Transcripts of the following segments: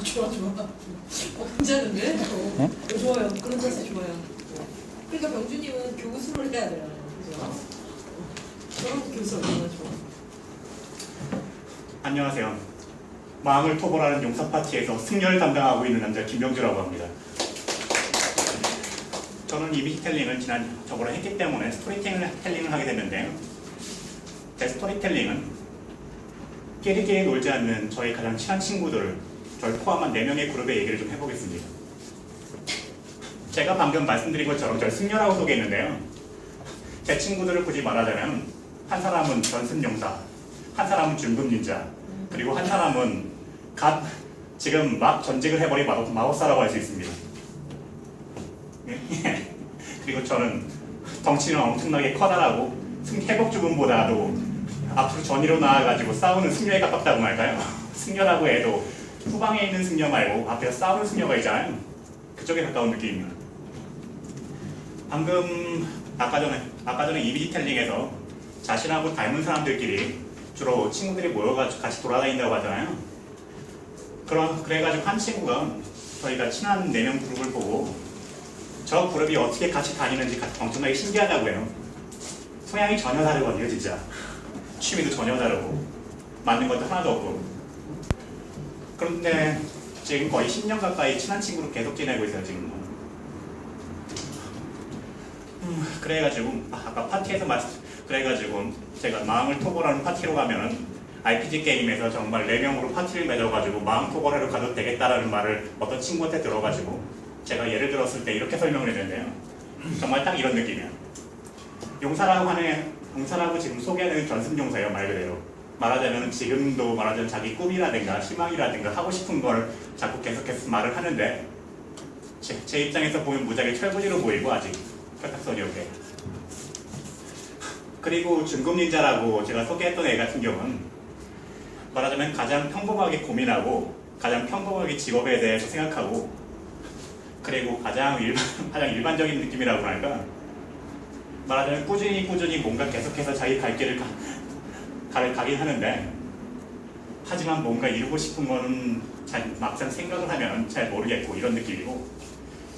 좋아. 괜찮은데? 네? 좋아요. 그런 자세 좋아요. 그러니까 병주님은 교수를 해야 돼요. 그죠? 저런 교수 얼마나 좋아. 안녕하세요. 마음을 토벌하는 용사 파티에서 승려를 담당하고 있는 남자 김병주라고 합니다. 저는 이미지텔링을 지난 저번에 했기 때문에 스토리텔링을 하게 됐는데요. 제 스토리텔링은 끼리끼리 놀지 않는 저희 가장 친한 친구들을 저를 포함한 4명의 그룹의 얘기를 좀 해보겠습니다. 제가 방금 말씀드린 것처럼 저를 승려라고 소개했는데요. 제 친구들을 굳이 말하자면 한 사람은 전승용사, 한 사람은 중급닌자, 그리고 한 사람은 지금 막 전직을 해버린 마법사라고 할 수 있습니다. 그리고 저는 덩치는 엄청나게 커다라고 회복 주문보다도 앞으로 전위로 나와가지고 싸우는 승려에 가깝다고 말까요? 승려라고 해도 후방에 있는 승려 말고 앞에서 싸우는 승려가 있잖아요. 그쪽에 가까운 느낌입니다. 방금 아까 전에 이미지텔링에서 자신하고 닮은 사람들끼리 주로 친구들이 모여가지고 같이 돌아다닌다고 하잖아요. 그래가지고 한 친구가 저희가 친한 4명 그룹을 보고 저 그룹이 어떻게 같이 다니는지 엄청나게 신기하다고 해요. 성향이 전혀 다르거든요, 진짜. 취미도 전혀 다르고 맞는 것도 하나도 없고. 그런데 지금 거의 10년 가까이 친한 친구로 계속 지내고 있어요, 지금. 그래가지고 아까 파티에서 그래가지고 제가 마음을 토벌하는 파티로 가면은 RPG 게임에서 정말 4명으로 파티를 맺어가지고 마음 토벌하러 가도 되겠다라는 말을 어떤 친구한테 들어가지고 제가 예를 들었을 때 이렇게 설명을 했는데요. 정말 딱 이런 느낌이에요. 용사라고 지금 소개하는 전승용사예요, 말 그대로. 말하자면 지금도 말하자면 자기 꿈이라든가 희망이라든가 하고 싶은 걸 자꾸 계속해서 말을 하는데 제 입장에서 보면 무지하게 철부지로 보이고 아직 혈탁선이 없게. 그리고 중급닌자라고 제가 소개했던 애 같은 경우는 말하자면 가장 평범하게 고민하고 가장 평범하게 직업에 대해서 생각하고 그리고 가장 일반적인 느낌이라고 할까 말하자면 꾸준히 뭔가 계속해서 자기 갈 길을 가긴 하는데 하지만 뭔가 이루고 싶은 거는 막상 생각을 하면 잘 모르겠고 이런 느낌이고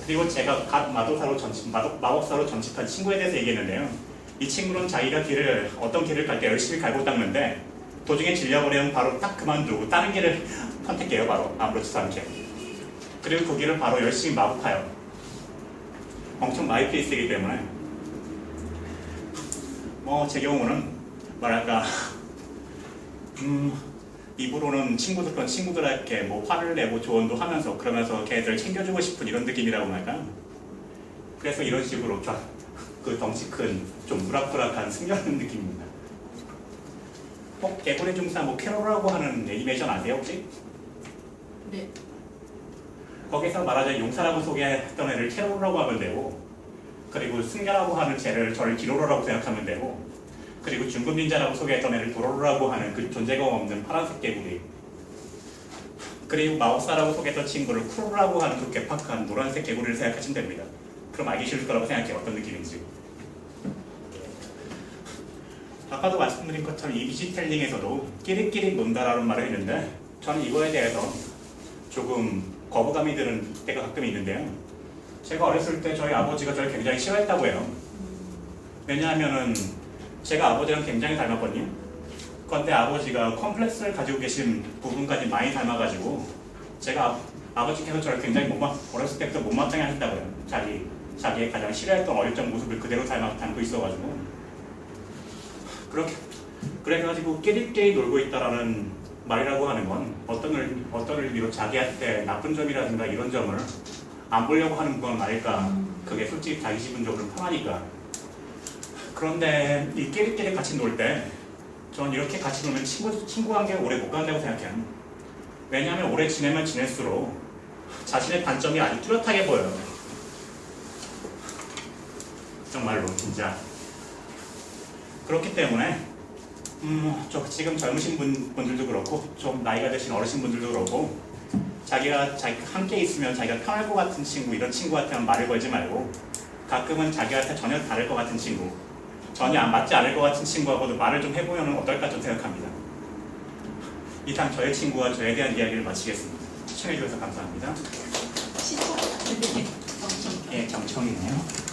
그리고 제가 마법사로 전직한 친구에 대해서 얘기했는데요. 이 친구는 자기가 어떤 길을 갈 때 열심히 갈고 닦는데 도중에 질려버리면 바로 딱 그만두고 다른 길을 선택해요. 바로 아무렇지도 않게. 그리고 그 길을 바로 열심히 마법해요. 엄청 마이페이스이기 때문에 제 경우는 뭐랄까 입으로는 친구들한테 화를 내고 조언도 하면서 그러면서 걔들 챙겨주고 싶은 이런 느낌이라고 할까. 그래서 이런 식으로 그 덩치 큰 좀 무락부락한 승려하는 느낌입니다. 개구리 중사 캐롤이라고 하는 애니메이션 아세요 혹시? 네. 거기서 말하자면 용사라고 소개했던 애를 캐롤이라고 하면 되고 그리고 승려라고 하는 저를 기로로라고 생각하면 되고 그리고 중급닌자라고 소개했던 애를 도로로라고 하는 그 존재감 없는 파란색 개구리 그리고 마법사라고 소개했던 친구를 쿠로라고 하는 그 괴팍한 노란색 개구리를 생각하시면 됩니다. 그럼 알기 쉬울 거라고 생각해요. 어떤 느낌인지. 아까도 말씀드린 것처럼 이미지텔링에서도 끼리끼리 논다라는 말을 했는데 저는 이거에 대해서 조금 거부감이 드는 때가 가끔 있는데요. 제가 어렸을 때 저희 아버지가 저를 굉장히 싫어했다고 해요. 왜냐하면은 제가 아버지랑 굉장히 닮았거든요. 그런데 아버지가 컴플렉스를 가지고 계신 부분까지 많이 닮아가지고 제가 아버지께서 저를 굉장히 어렸을 때부터 못마땅해 하셨다고 해요. 자기의 가장 싫어했던 어릴 적 모습을 그대로 닮고 있어가지고 그래가지고 끼리끼리 놀고 있다라는 말이라고 하는 건 어떤 의미로 자기한테 나쁜 점이라든가 이런 점을 안 보려고 하는 건 아닐까. 그게 솔직히 자기 기분적으로 편하니까. 그런데 이 끼리끼리 같이 놀 때 전 이렇게 같이 놀면 친구 관계가 오래 못 간다고 생각해요. 왜냐하면 오래 지내면 지낼수록 자신의 단점이 아주 뚜렷하게 보여요. 정말로 진짜. 그렇기 때문에 지금 젊으신 분들도 그렇고 좀 나이가 드신 어르신분들도 그렇고 자기가 함께 있으면 자기가 편할 것 같은 친구 이런 친구한테는 말을 걸지 말고 가끔은 자기한테 전혀 다를 것 같은 친구 전혀 안 맞지 않을 것 같은 친구하고도 말을 좀 해보면 어떨까 좀 생각합니다. 이상 저의 친구와 저에 대한 이야기를 마치겠습니다. 시청해주셔서 감사합니다. 시청? 네, 예, 정청이네요.